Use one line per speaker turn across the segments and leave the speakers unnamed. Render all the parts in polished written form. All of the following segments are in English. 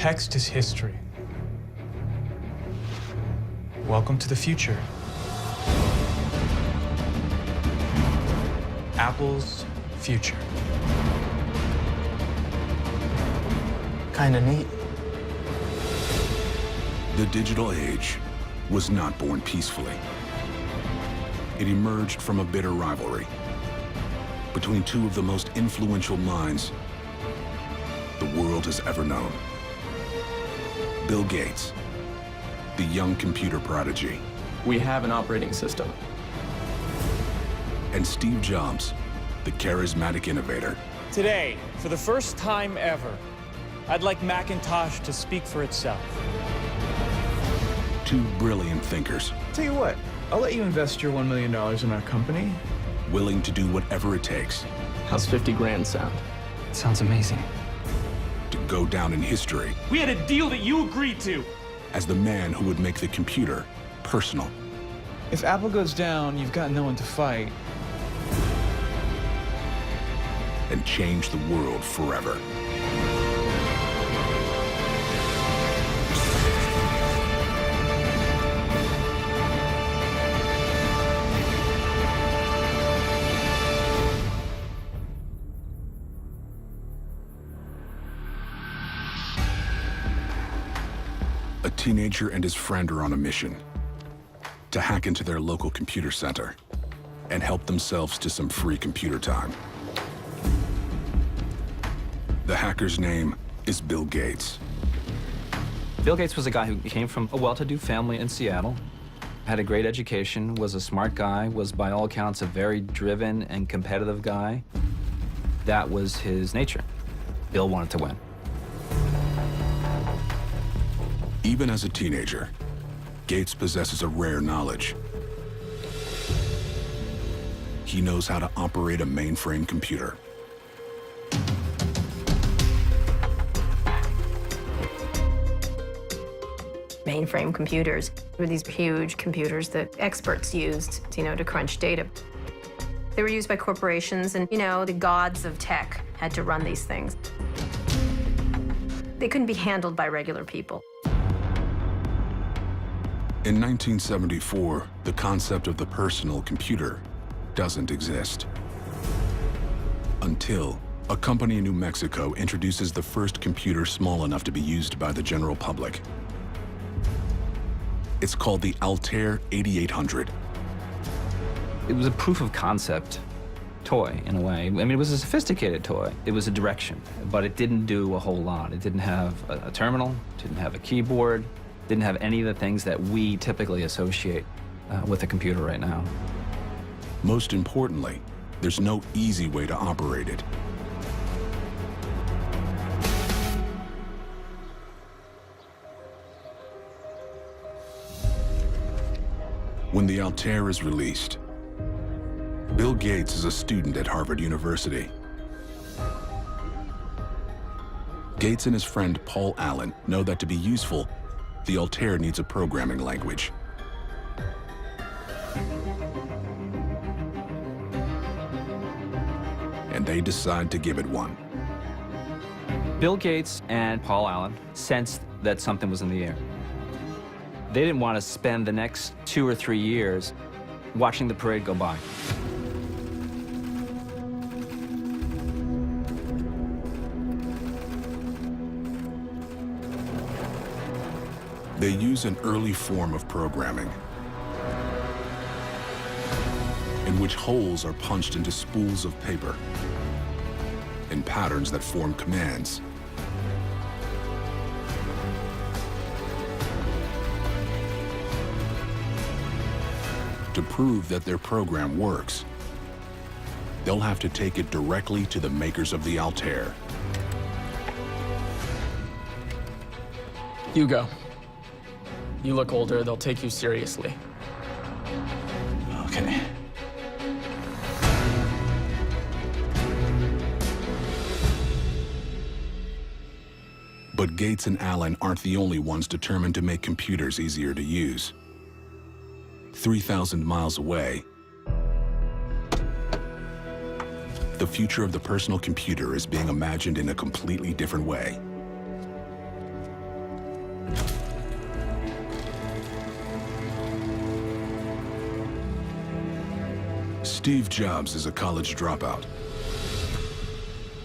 Text is history. Welcome to the future. Apple's future.
Kinda neat.
The digital age was not born peacefully. It emerged from a bitter rivalry between two of the most influential minds the world has ever known. Bill Gates, the young computer prodigy,
We have an operating system.
and Steve Jobs, the charismatic innovator.
Today, for the first time ever, I'd like Macintosh to speak for itself.
Two brilliant thinkers,
Tell you what, I'll let you invest your $1 million in our company.
willing to do whatever it takes
How's 50 grand sound? Sounds amazing.
to go down in history
We had a deal that you agreed to.
as the man who would make the computer personal.
If Apple goes down, you've got no one to fight.
And change the world forever. A teenager and his friend are on a mission to hack into their local computer center and help themselves to some free computer time. The hacker's name is Bill Gates.
Bill Gates was a guy who came from a well-to-do family in Seattle, had a great education, was a smart guy, was by all accounts a very driven and competitive guy. That was his nature. Bill wanted to win.
Even as a teenager, Gates possesses a rare knowledge. He knows how to operate a mainframe computer.
Mainframe computers were these huge computers that experts used, to crunch data. They were used by corporations, and, the gods of tech had to run these things. They couldn't be handled by regular people.
In 1974, the concept of the personal computer doesn't exist. Until a company in New Mexico introduces the first computer small enough to be used by the general public. It's called the Altair 8800.
It was a proof of concept toy, in a way. I mean, it was a sophisticated toy. It was a direction, but it didn't do a whole lot. It didn't have a terminal, didn't have a keyboard, didn't have any of the things that we typically associate with a computer right now.
Most importantly, there's no easy way to operate it. When the Altair is released, Bill Gates is a student at Harvard University. Gates and his friend Paul Allen know that to be useful, the Altair needs a programming language. And they decide to give it one.
Bill Gates and Paul Allen sensed that something was in the air. They didn't want to spend the next 2 or 3 years watching the parade go by.
They use an early form of programming in which holes are punched into spools of paper in patterns that form commands. To prove that their program works, they'll have to take it directly to the makers of the Altair.
Hugo. You look older, they'll take you seriously.
Okay.
But Gates and Allen aren't the only ones determined to make computers easier to use. 3,000 miles away, the future of the personal computer is being imagined in a completely different way. Steve Jobs is a college dropout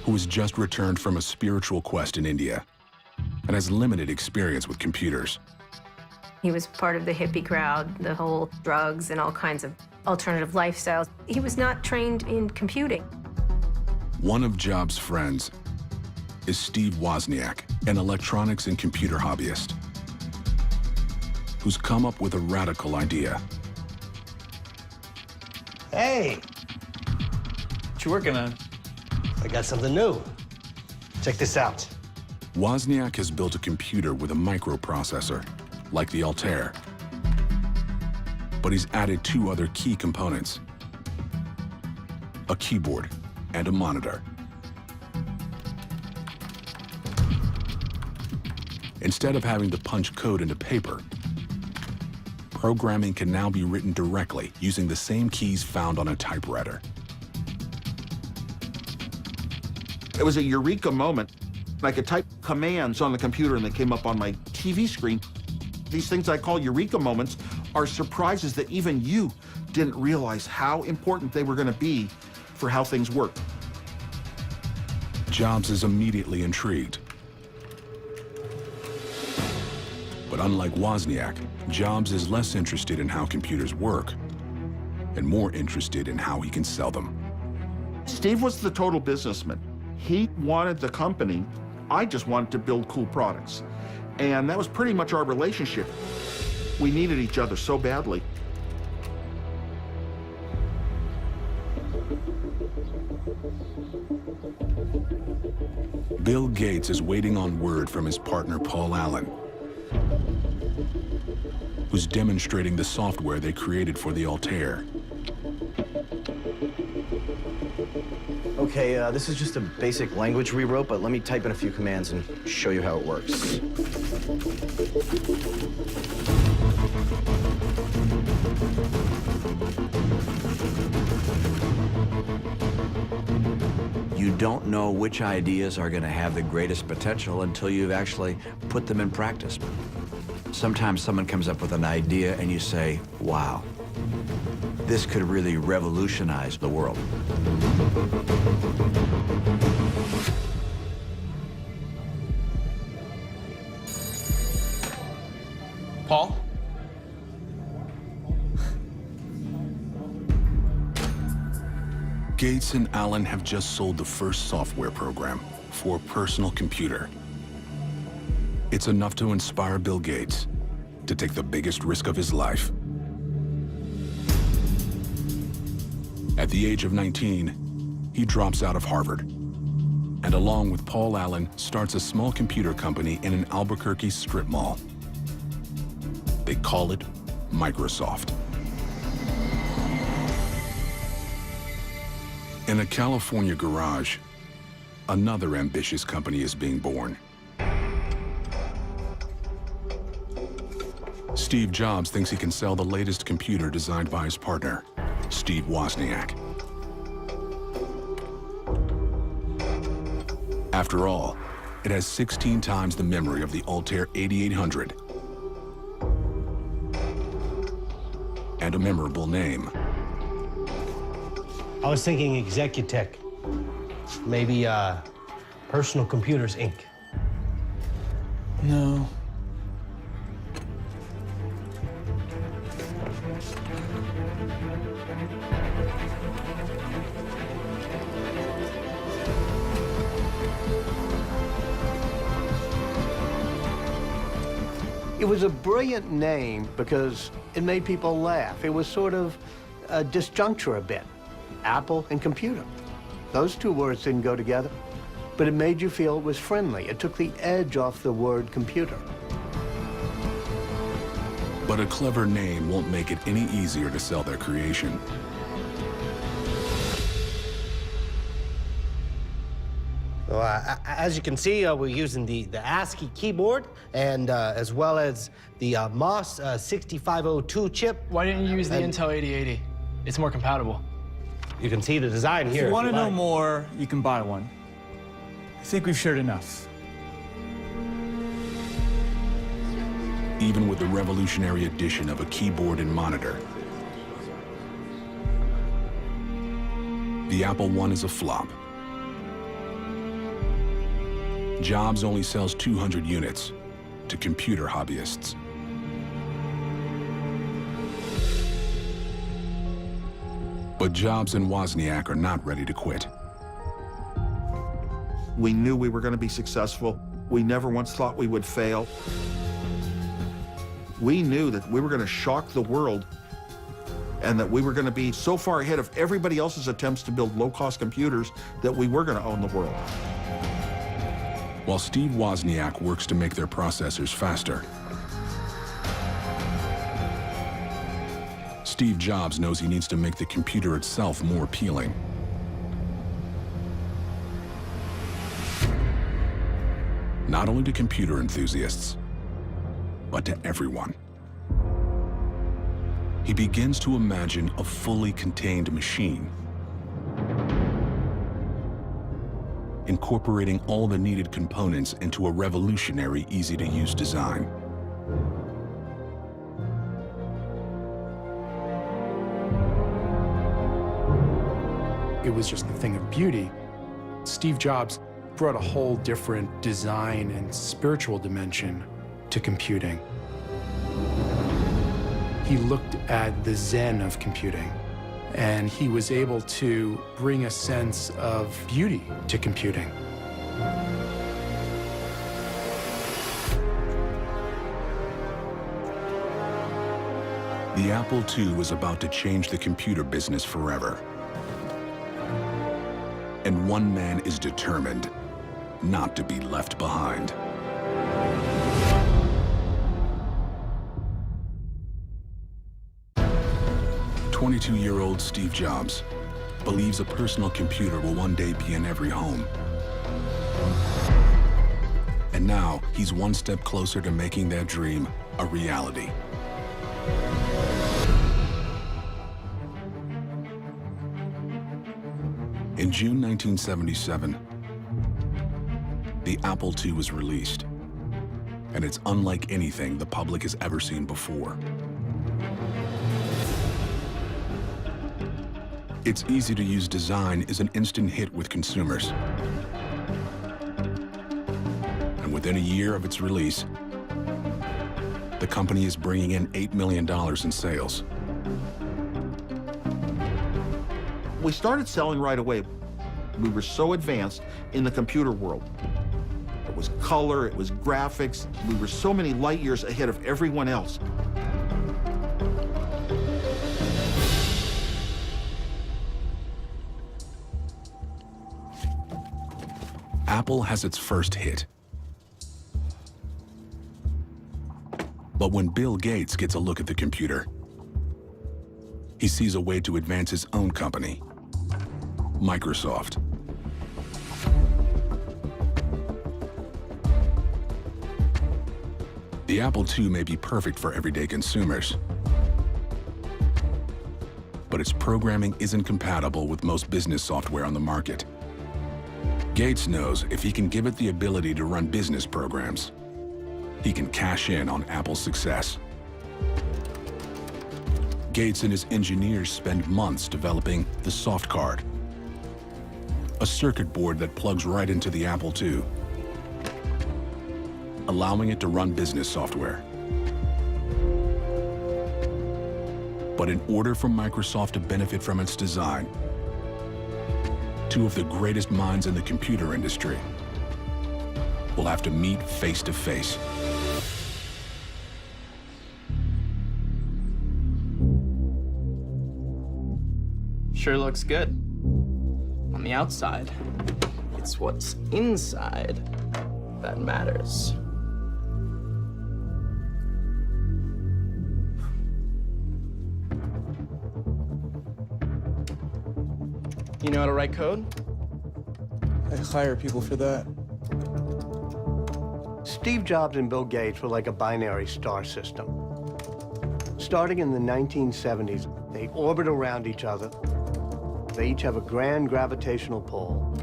who has just returned from a spiritual quest in India and has limited experience with computers.
He was part of the hippie crowd, the whole drugs and all kinds of alternative lifestyles. He was not trained in computing.
One of Jobs' friends is Steve Wozniak, an electronics and computer hobbyist, who's come up with a radical idea.
Hey,
What you working on?
I got something new. Check this out.
Wozniak has built a computer with a microprocessor, like the Altair. But he's added two other key components: a keyboard and a monitor. Instead of having to punch code into paper, programming can now be written directly using the same keys found on a typewriter.
It was a eureka moment. I could type commands on the computer and they came up on my TV screen. These things I call eureka moments are surprises that even you didn't realize how important they were going to be for how things work.
Jobs is immediately intrigued. But unlike Wozniak, Jobs is less interested in how computers work and more interested in how he can sell them.
Steve was the total businessman. He wanted the company. I just wanted to build cool products. And that was pretty much our relationship. We needed each other so badly.
Bill Gates is waiting on word from his partner Paul Allen, who's demonstrating the software they created for the Altair.
Okay, this is just a basic language we wrote, but let me type in a few commands and show you how it works.
You don't know which ideas are going to have the greatest potential until you've actually put them in practice. Sometimes someone comes up with an idea and you say, wow, this could really revolutionize the world.
Paul?
Gates and Allen have just sold the first software program for a personal computer. It's enough to inspire Bill Gates to take the biggest risk of his life. At the age of 19, he drops out of Harvard, and along with Paul Allen, starts a small computer company in an Albuquerque strip mall. They call it Microsoft. In a California garage, another ambitious company is being born. Steve Jobs thinks he can sell the latest computer designed by his partner, Steve Wozniak. After all, it has 16 times the memory of the Altair 8800 and a memorable name.
I was thinking Executech. Maybe Personal Computers, Inc.
No.
It was a brilliant name because it made people laugh. It was sort of a disjuncture a bit. Apple and computer. Those two words didn't go together, but it made you feel it was friendly. It took the edge off the word computer.
But a clever name won't make it any easier to sell their creation.
Well, as you can see, we're using the ASCII keyboard and as well as the MOS 6502 chip.
Why didn't you use the Intel 8080? It's more compatible.
You can see the design here.
If you want to know
like.
more, you can buy one. I think we've shared enough.
Even with the revolutionary addition of a keyboard and monitor, The Apple I is a flop. Jobs only sells 200 units to computer hobbyists. But Jobs and Wozniak are not ready to quit.
We knew we were going to be successful. We never once thought we would fail. We knew that we were going to shock the world and that we were going to be so far ahead of everybody else's attempts to build low-cost computers that we were going to own the world.
While Steve Wozniak works to make their processors faster, Steve Jobs knows he needs to make the computer itself more appealing. Not only to computer enthusiasts, but to everyone. He begins to imagine a fully contained machine, incorporating all the needed components into a revolutionary, easy-to-use design.
It was just a thing of beauty. Steve Jobs brought a whole different design and spiritual dimension to computing. He looked at the Zen of computing, and he was able to bring a sense of beauty to computing.
The Apple II was about to change the computer business forever. And one man is determined not to be left behind. "22-year-old Steve Jobs believes a personal computer will one day be in every home. And now he's one step closer to making that dream a reality. In June 1977, the Apple II was released, and it's unlike anything the public has ever seen before. Its easy-to-use design is an instant hit with consumers. And within a year of its release, the company is bringing in $8 million in sales.
We started selling right away. We were so advanced in the computer world. It was color, it was graphics. We were so many light years ahead of everyone else.
Apple has its first hit. But when Bill Gates gets a look at the computer, he sees a way to advance his own company, Microsoft. The Apple II may be perfect for everyday consumers, but its programming isn't compatible with most business software on the market. Gates knows if he can give it the ability to run business programs, he can cash in on Apple's success. Gates and his engineers spend months developing the Soft Card, a circuit board that plugs right into the Apple II, allowing it to run business software. But in order for Microsoft to benefit from its design, two of the greatest minds in the computer industry will have to meet face to face.
Sure looks good. On the outside, it's what's inside that matters. You know how to write code?
I hire people for that.
Steve Jobs and Bill Gates were like a binary star system. Starting in the 1970s, they orbit around each other. They each have a grand gravitational pull.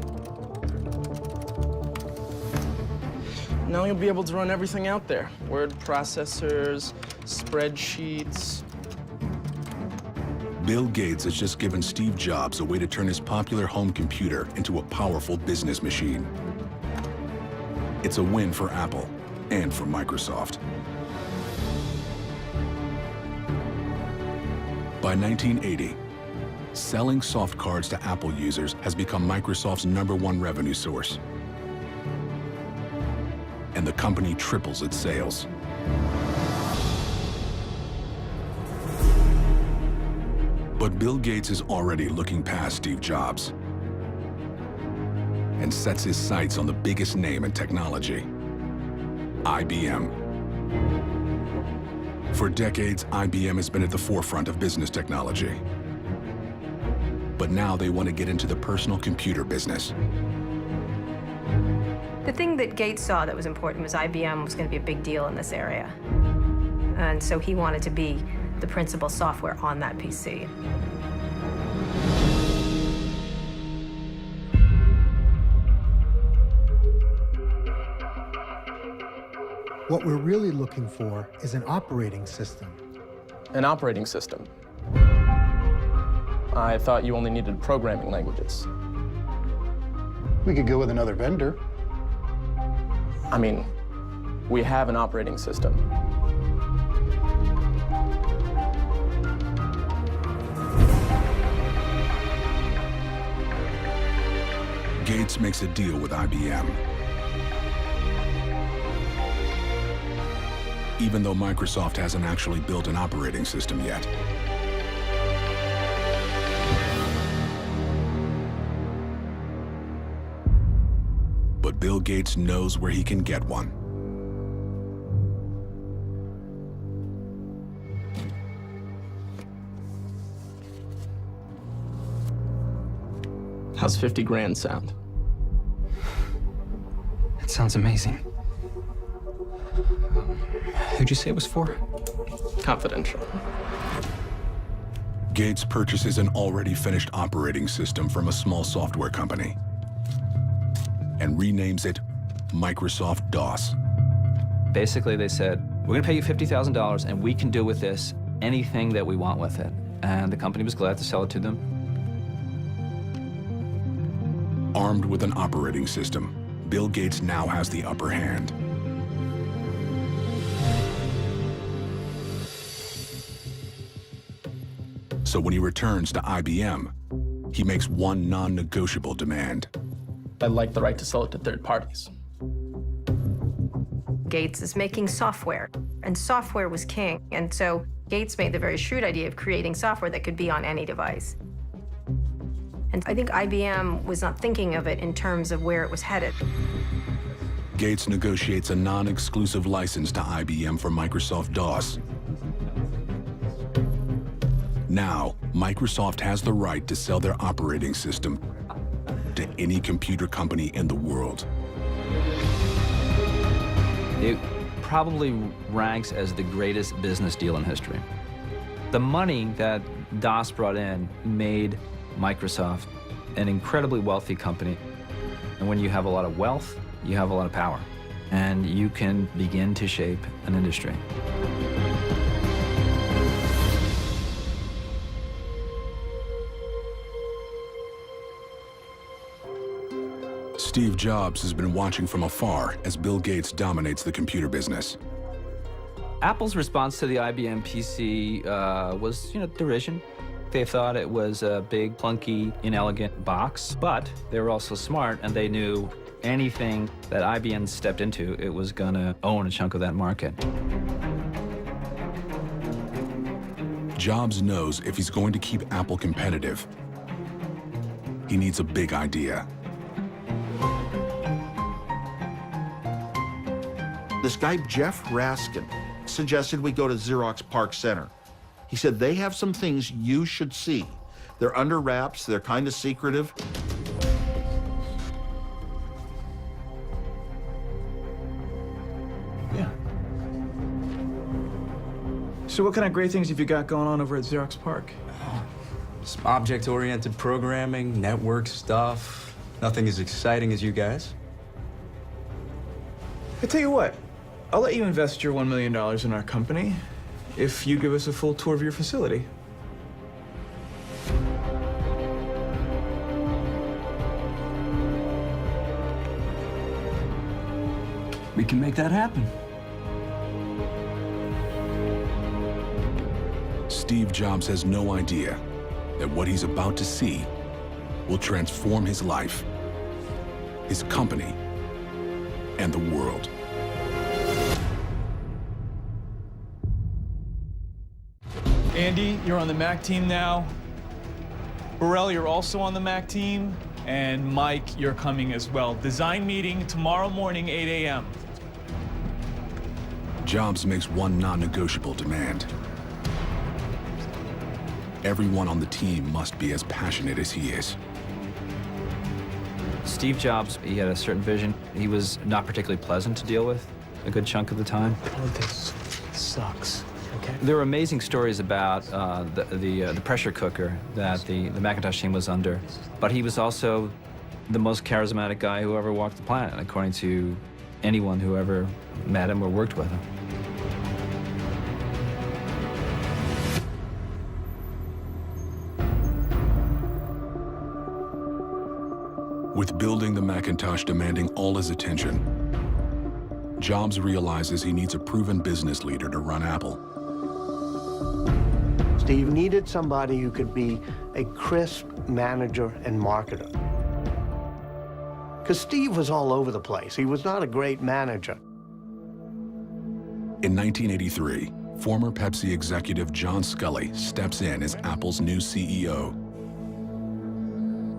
Now you'll be able to run everything out there. Word processors, spreadsheets.
Bill Gates has just given Steve Jobs a way to turn his popular home computer into a powerful business machine. It's a win for Apple and for Microsoft. By 1980, selling soft cards to Apple users has become Microsoft's #1 revenue source. And the company triples its sales. But Bill Gates is already looking past Steve Jobs and sets his sights on the biggest name in technology, IBM. For decades, IBM has been at the forefront of business technology. But now they want to get into the personal computer business.
The thing that Gates saw that was important was IBM was going to be a big deal in this area. And so he wanted to be the principal software on that PC.
What we're really looking for is an operating system.
An operating system? I thought you only needed programming languages.
We could go with another vendor.
I mean, we have an operating system.
Gates makes a deal with IBM. Even though Microsoft hasn't actually built an operating system yet. But Bill Gates knows where he can get one.
How's 50 grand sound?
That sounds amazing. Who'd you say it was for?
Confidential.
Gates purchases an already finished operating system from a small software company and renames it Microsoft DOS.
Basically, they said, we're gonna pay you $50,000 and we can do with this anything that we want with it. And the company was glad to sell it to them.
Armed with an operating system, Bill Gates now has the upper hand. So when he returns to IBM, he makes one non-negotiable demand.
I'd like the right to sell it to third parties.
Gates is making software, and software was king. And so Gates made the very shrewd idea of creating software that could be on any device. And I think IBM was not thinking of it in terms of where it was headed.
Gates negotiates a non-exclusive license to IBM for Microsoft DOS. Now, Microsoft has the right to sell their operating system to any computer company in the world.
It probably ranks as the greatest business deal in history. The money that DOS brought in made Microsoft an incredibly wealthy company. And when you have a lot of wealth, you have a lot of power. And you can begin to shape an industry.
Steve Jobs has been watching from afar as Bill Gates dominates the computer business.
Apple's response to the IBM PC was, derision. They thought it was a big, clunky, inelegant box, but they were also smart, and they knew anything that IBM stepped into, it was gonna own a chunk of that market.
Jobs knows if he's going to keep Apple competitive, he needs a big idea.
This guy, Jeff Raskin, suggested we go to Xerox PARC Center. He said, they have some things you should see. They're under wraps, they're kind of secretive.
Yeah. So what kind of great things have you got going on over at Xerox PARC?
Some object-oriented programming, network stuff. Nothing as exciting as you guys.
I tell you what, I'll let you invest your $1 million in our company if you give us a full tour of your facility.
We can make that happen.
Steve Jobs has no idea that what he's about to see will transform his life, his company, and the world.
Andy, you're on the Mac team now. Burrell, you're also on the Mac team. And Mike, you're coming as well. Design meeting tomorrow morning, 8 a.m.
Jobs makes one non-negotiable demand. Everyone on the team must be as passionate as he is.
Steve Jobs, he had a certain vision. He was not particularly pleasant to deal with a good chunk of the time.
Oh, this sucks. Okay.
There were amazing stories about the pressure cooker that the Macintosh team was under, but he was also the most charismatic guy who ever walked the planet, according to anyone who ever met him or worked with him.
With building the Macintosh demanding all his attention, Jobs realizes he needs a proven business leader to run Apple.
Steve needed somebody who could be a crisp manager and marketer. Because Steve was all over the place. He was not a great manager.
In 1983, former Pepsi executive John Scully steps in as Apple's new CEO.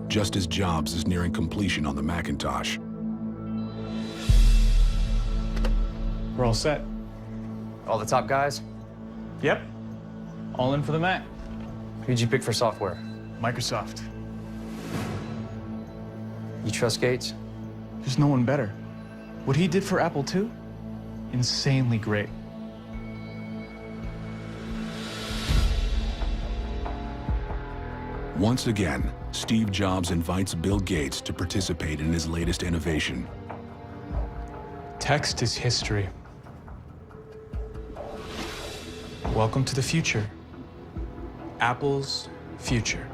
Just as Jobs is nearing completion on the Macintosh.
We're all set.
All the top guys?
Yep. All in for the Mac.
Who'd you pick for software?
Microsoft.
You trust Gates?
There's no one better. What he did for Apple II, insanely great.
Once again, Steve Jobs invites Bill Gates to participate in his latest innovation.
Text is history. Welcome to the future. Apple's future.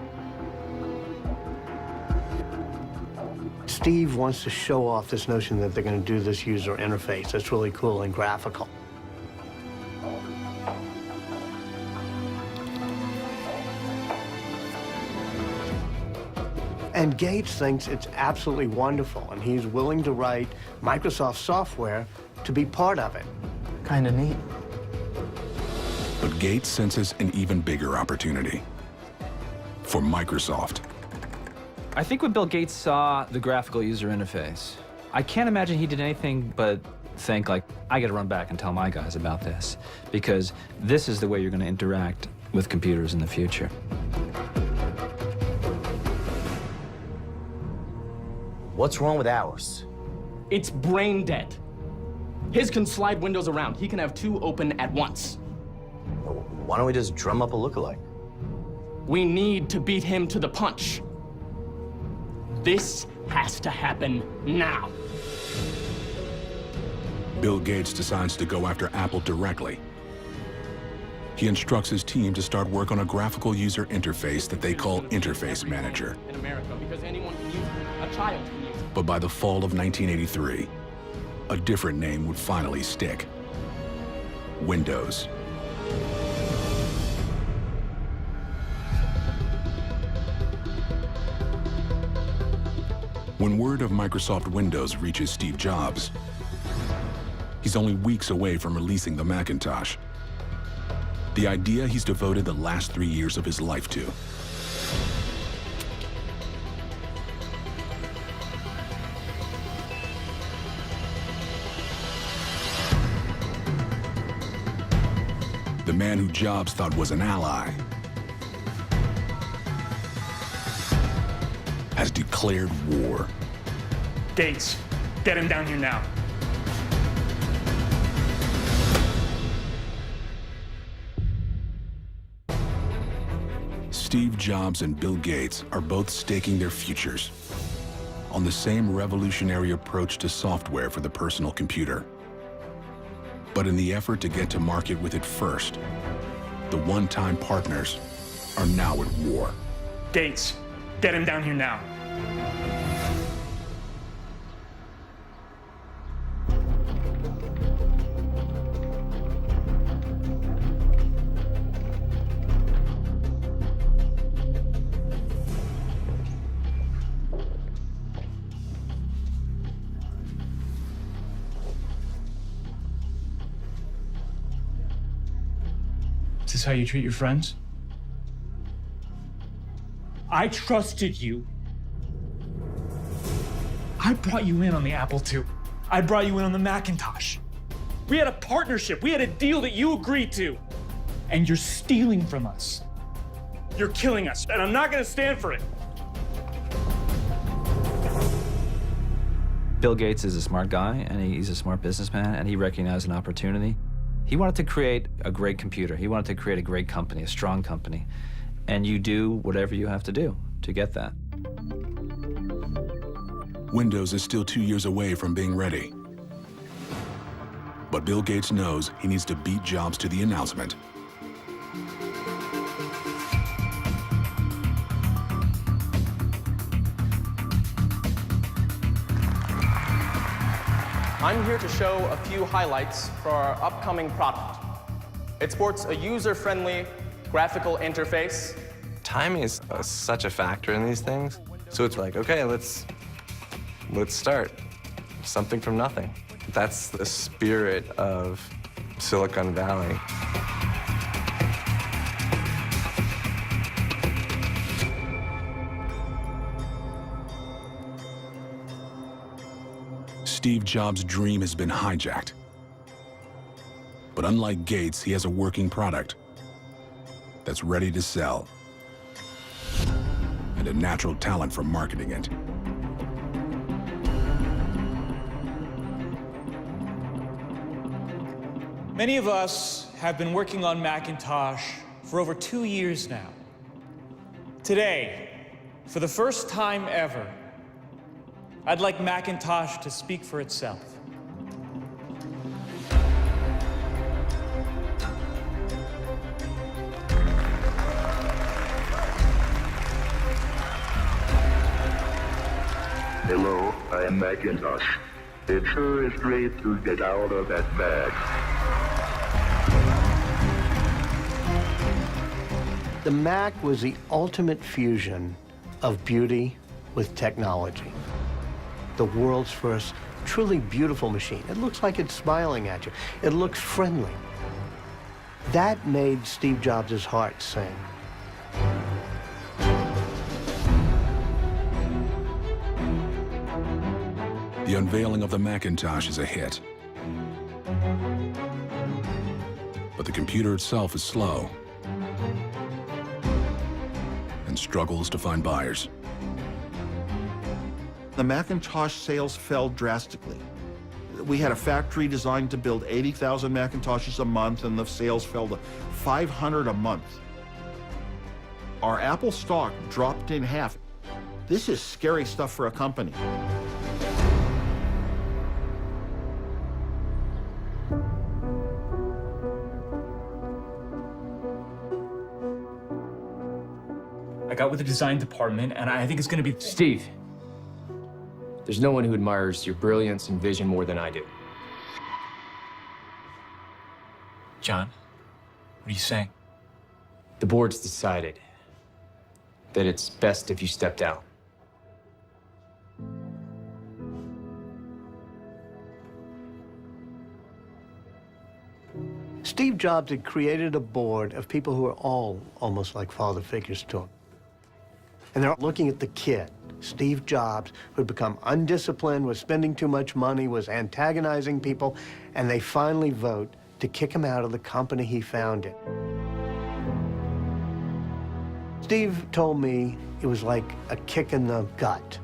Steve wants to show off this notion that they're going to do this user interface. That's really cool and graphical. And Gates thinks it's absolutely wonderful, and he's willing to write Microsoft software to be part of it.
Kind of neat.
But Gates senses an even bigger opportunity for Microsoft.
I think when Bill Gates saw the graphical user interface, I can't imagine he did anything but think, like, I got to run back and tell my guys about this, because this is the way you're going to interact with computers in the future.
What's wrong with ours?
It's brain dead. His can slide windows around. He can have two open at once.
Why don't we just drum up a lookalike?
We need to beat him to the punch. This has to happen now.
Bill Gates decides to go after Apple directly. He instructs his team to start work on a graphical user interface that they call Interface Manager.
In America, because anyone can use it. A child can use it.
But by the fall of 1983, a different name would finally stick. Windows. When word of Microsoft Windows reaches Steve Jobs, he's only weeks away from releasing the Macintosh. The idea he's devoted the last 3 years of his life to. The man who Jobs thought was an ally has declared war.
Gates, get him down here now.
Steve Jobs and Bill Gates are both staking their futures on the same revolutionary approach to software for the personal computer. But in the effort to get to market with it first, the one-time partners are now at war.
Gates, get him down here now. this how you treat your friends? I trusted you. I brought you in on the Apple II. I brought you in on the Macintosh. We had a partnership. We had a deal that you agreed to. And you're stealing from us. You're killing us, and I'm not gonna stand for it.
Bill Gates is a smart guy, and he's a smart businessman, and he recognized an opportunity. He wanted to create a great computer. He wanted to create a great company, a strong company. And you do whatever you have to do to get that.
Windows is still 2 years away from being ready. But Bill Gates knows he needs to beat Jobs to the announcement.
I'm here to show a few highlights for our upcoming product. It sports a user-friendly graphical interface.
Timing is such a factor in these things. So it's like, okay, let's start. Something from nothing. That's the spirit of Silicon Valley.
Steve Jobs' dream has been hijacked. But unlike Gates, he has a working product that's ready to sell and a natural talent for marketing it.
Many of us have been working on Macintosh for over 2 years now. Today, for the first time ever, I'd like Macintosh to speak for itself.
Hello, I am Macintosh. It sure is great to get out of that bag.
The Mac was the ultimate fusion of beauty with technology. The world's first truly beautiful machine. It looks like it's smiling at you. It looks friendly. That made Steve Jobs' heart sing.
The unveiling of the Macintosh is a hit. But the computer itself is slow and struggles to find buyers.
The Macintosh sales fell drastically. We had a factory designed to build 80,000 Macintoshes a month, and the sales fell to 500 a month. Our Apple stock dropped in half. This is scary stuff for a company.
I got with the design department, and I think it's gonna be...
Steve, there's no one who admires your brilliance and vision more than I do.
John, what are you saying?
The board's decided that it's best if you step down.
Steve Jobs had created a board of people who were all almost like father figures to him. And they're looking at the kid, Steve Jobs, who had become undisciplined, was spending too much money, was antagonizing people, and they finally vote to kick him out of the company he founded. Steve told me it was like a kick in the gut.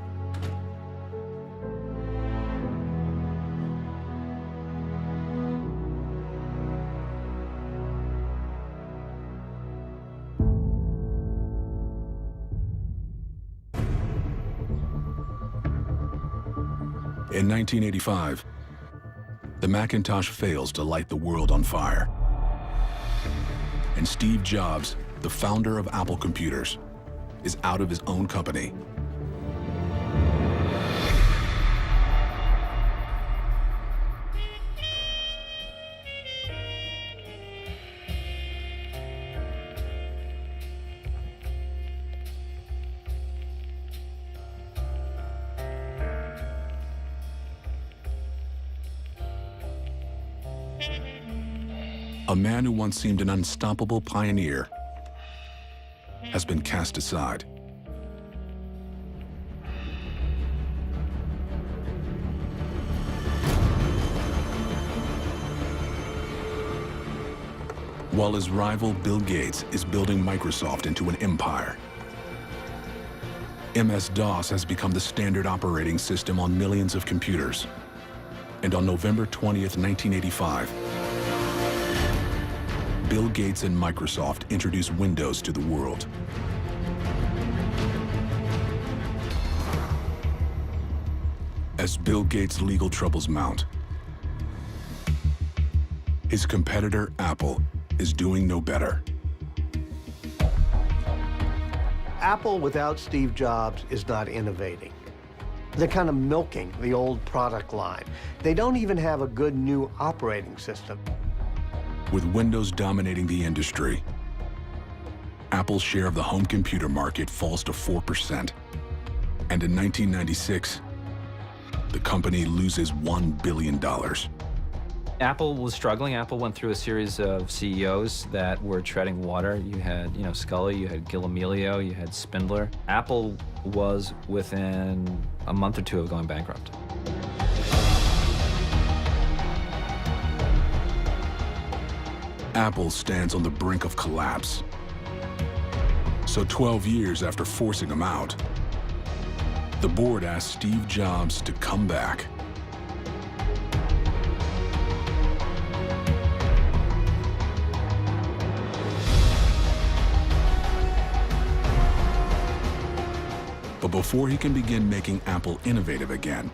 In 1985, the Macintosh fails to light the world on fire. And Steve Jobs, the founder of Apple Computers, is out of his own company. A man who once seemed an unstoppable pioneer has been cast aside. While his rival Bill Gates is building Microsoft into an empire, MS-DOS has become the standard operating system on millions of computers. And on November 20th, 1985, Bill Gates and Microsoft introduced Windows to the world. As Bill Gates' legal troubles mount, his competitor, Apple, is doing no better.
Apple without Steve Jobs is not innovating. They're kind of milking the old product line. They don't even have a good new operating system.
With Windows dominating the industry, Apple's share of the home computer market falls to 4%. And in 1996, the company loses $1 billion.
Apple was struggling. Apple went through a series of CEOs that were treading water. You had, Scully, you had Gil Amelio, you had Spindler. Apple was within a month or two of going bankrupt.
Apple stands on the brink of collapse. So 12 years after forcing him out, the board asked Steve Jobs to come back. But before he can begin making Apple innovative again,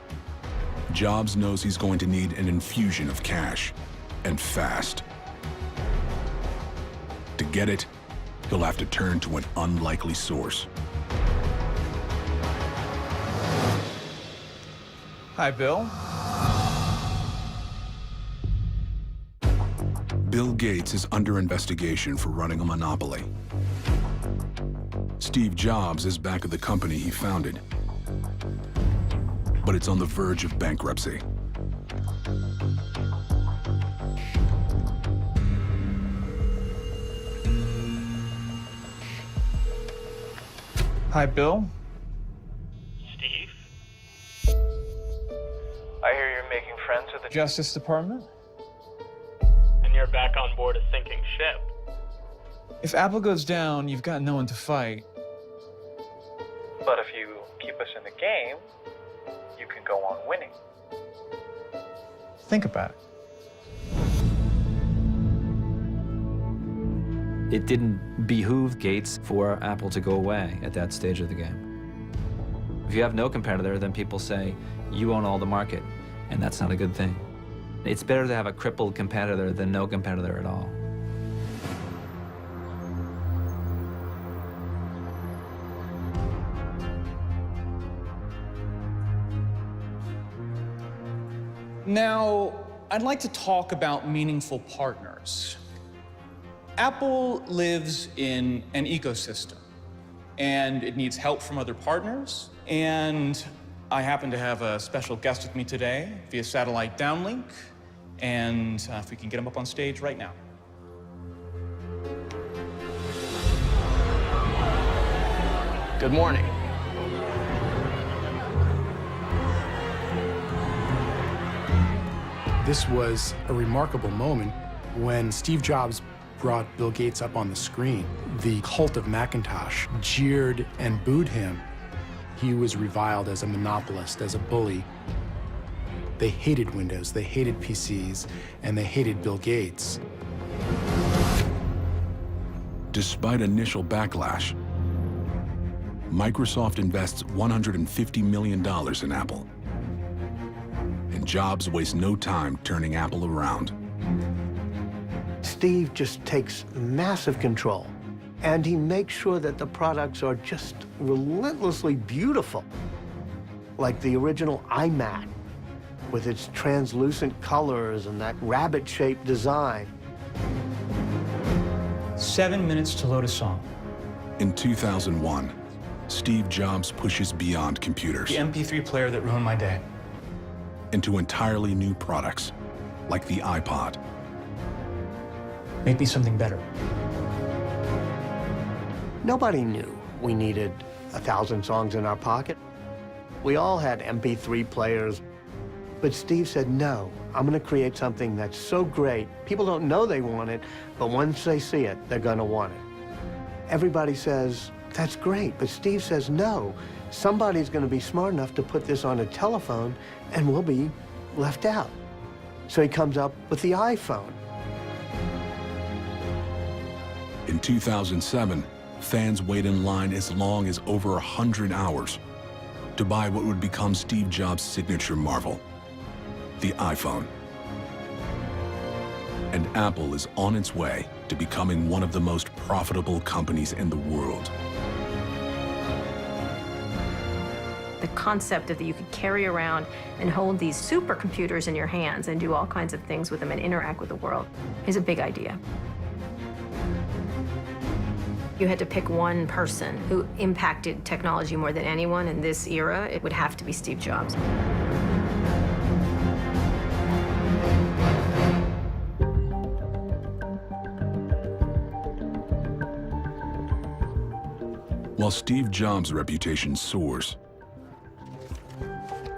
Jobs knows he's going to need an infusion of cash, and fast. To get it, he'll have to turn to an unlikely source.
Hi, Bill.
Bill Gates is under investigation for running a monopoly. Steve Jobs is back at the company he founded, but it's on the verge of bankruptcy.
Hi, Bill.
Steve? I hear you're making friends with the
Justice Department?
And you're back on board a sinking ship.
If Apple goes down, you've got no one to fight.
But if you keep us in the game, you can go on winning.
Think about it.
It didn't behoove Gates for Apple to go away at that stage of the game. If you have no competitor, then people say, you own all the market, and that's not a good thing. It's better to have a crippled competitor than no competitor at all.
Now, I'd like to talk about meaningful partners. Apple lives in an ecosystem, and it needs help from other partners. And I happen to have a special guest with me today via satellite downlink, and if we can get him up on stage right now.
Good morning.
This was a remarkable moment when Steve Jobs brought Bill Gates up on the screen. The cult of Macintosh jeered and booed him. He was reviled as a monopolist, as a bully. They hated Windows, they hated PCs, and they hated Bill Gates.
Despite initial backlash, Microsoft invests $150 million in Apple. And Jobs wastes no time turning Apple around.
Steve just takes massive control, and he makes sure that the products are just relentlessly beautiful, like the original iMac with its translucent colors and that rabbit-shaped design.
7 minutes to load a song.
In 2001, Steve Jobs pushes beyond computers.
The MP3 player that ruined my day.
Into entirely new products, like the iPod.
Maybe something better.
Nobody knew we needed 1,000 songs in our pocket. We all had MP3 players. But Steve said, no, I'm going to create something that's so great. People don't know they want it, but once they see it, they're going to want it. Everybody says, that's great, but Steve says, no. Somebody's going to be smart enough to put this on a telephone, and we'll be left out. So he comes up with the iPhone.
In 2007, fans wait in line as long as over 100 hours to buy what would become Steve Jobs' signature marvel, the iPhone. And Apple is on its way to becoming one of the most profitable companies in the world.
The concept that you could carry around and hold these supercomputers in your hands and do all kinds of things with them and interact with the world is a big idea. You had to pick one person who impacted technology more than anyone in this era. It would have to be Steve Jobs.
While Steve Jobs' reputation soars,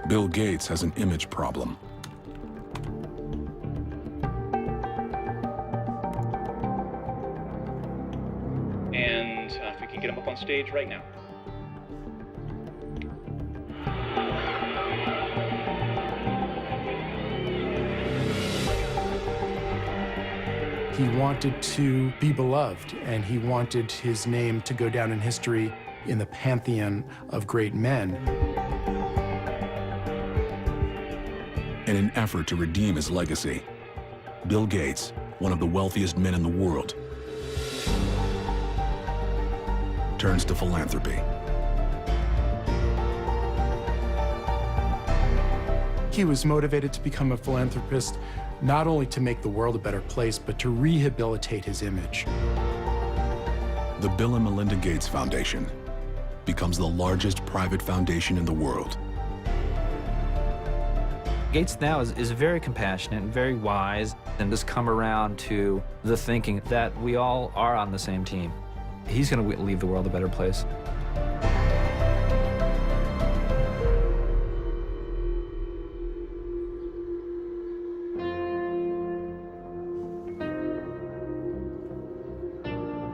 Bill Gates has an image problem.
And if we can get him up on stage right now.
He wanted to be beloved, and he wanted his name to go down in history in the pantheon of great men.
In an effort to redeem his legacy, Bill Gates, one of the wealthiest men in the world, turns to philanthropy.
He was motivated to become a philanthropist, not only to make the world a better place, but to rehabilitate his image.
The Bill and Melinda Gates Foundation becomes the largest private foundation in the world.
Gates now is very compassionate and very wise, and has come around to the thinking that we all are on the same team. He's going to leave the world a better place.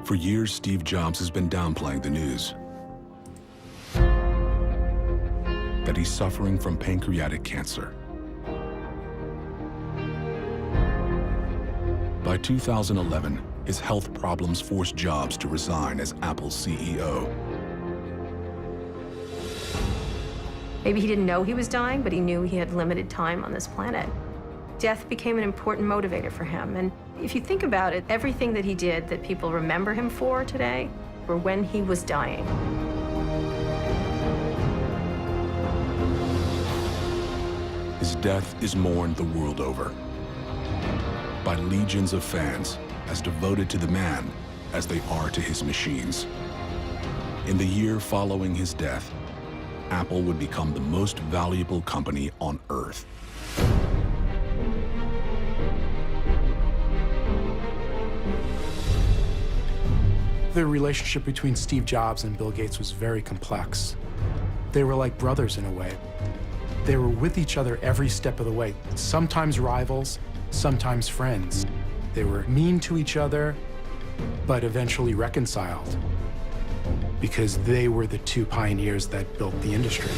For years, Steve Jobs has been downplaying the news that he's suffering from pancreatic cancer. By 2011, his health problems forced Jobs to resign as Apple's CEO.
Maybe he didn't know he was dying, but he knew he had limited time on this planet. Death became an important motivator for him. And if you think about it, everything that he did that people remember him for today were when he was dying.
His death is mourned the world over by legions of fans as devoted to the man as they are to his machines. In the year following his death, Apple would become the most valuable company on Earth.
The relationship between Steve Jobs and Bill Gates was very complex. They were like brothers in a way. They were with each other every step of the way, sometimes rivals, sometimes friends. They were mean to each other, but eventually reconciled because they were the two pioneers that built the industry.